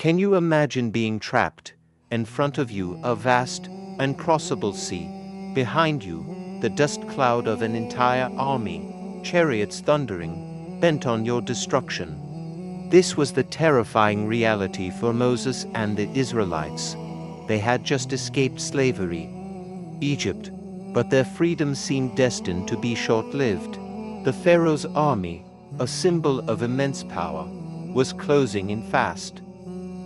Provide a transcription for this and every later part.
Can you imagine being trapped? In front of you, a vast, uncrossable sea. Behind you, the dust cloud of an entire army, chariots thundering, bent on your destruction. This was the terrifying reality for Moses and the Israelites. They had just escaped slavery, Egypt, but their freedom seemed destined to be short-lived. The Pharaoh's army, a symbol of immense power, was closing in fast.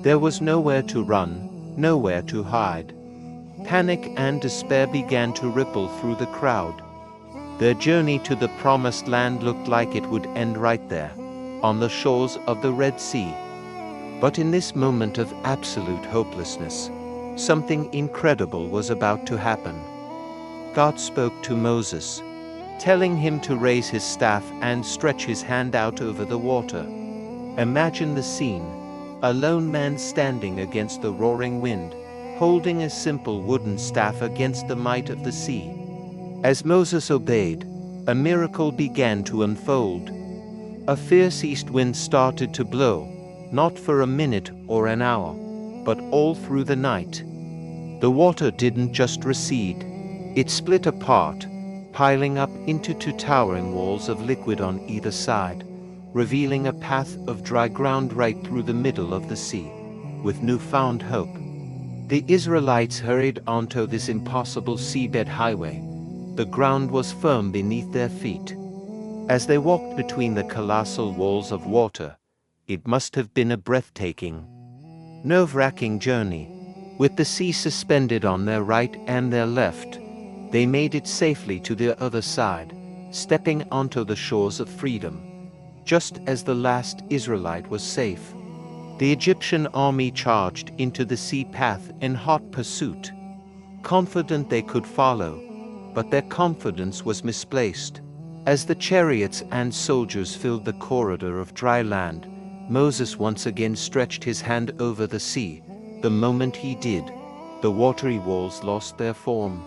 There was nowhere to run, nowhere to hide. Panic and despair began to ripple through the crowd. Their journey to the promised land looked like it would end right there, on the shores of the Red Sea. But in this moment of absolute hopelessness, something incredible was about to happen. God spoke to Moses, telling him to raise his staff and stretch his hand out over the water. Imagine the scene, a lone man standing against the roaring wind, holding a simple wooden staff against the might of the sea. As Moses obeyed, a miracle began to unfold. A fierce east wind started to blow, not for a minute or an hour, but all through the night. The water didn't just recede, it split apart, piling up into two towering walls of liquid on either side, revealing a path of dry ground right through the middle of the sea. With newfound hope, the Israelites hurried onto this impossible seabed highway. The ground was firm beneath their feet. As they walked between the colossal walls of water, it must have been a breathtaking, nerve-wracking journey. With the sea suspended on their right and their left, they made it safely to the other side, stepping onto the shores of freedom. Just as the last Israelite was safe, the Egyptian army charged into the sea path in hot pursuit, confident they could follow, but their confidence was misplaced. As the chariots and soldiers filled the corridor of dry land, Moses once again stretched his hand over the sea. The moment he did, the watery walls lost their form.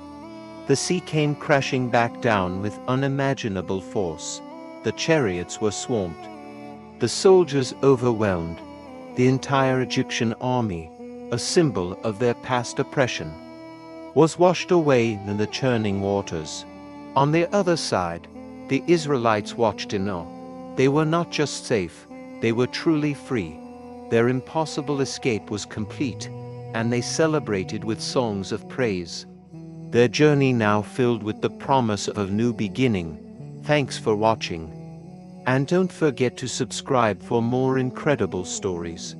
The sea came crashing back down with unimaginable force. The chariots were swamped, the soldiers overwhelmed. The entire Egyptian army, a symbol of their past oppression, was washed away in the churning waters. On the other side, the Israelites watched in awe. They were not just safe, they were truly free. Their impossible escape was complete, and they celebrated with songs of praise. Their journey now filled with the promise of a new beginning. Thanks for watching. And don't forget to subscribe for more incredible stories.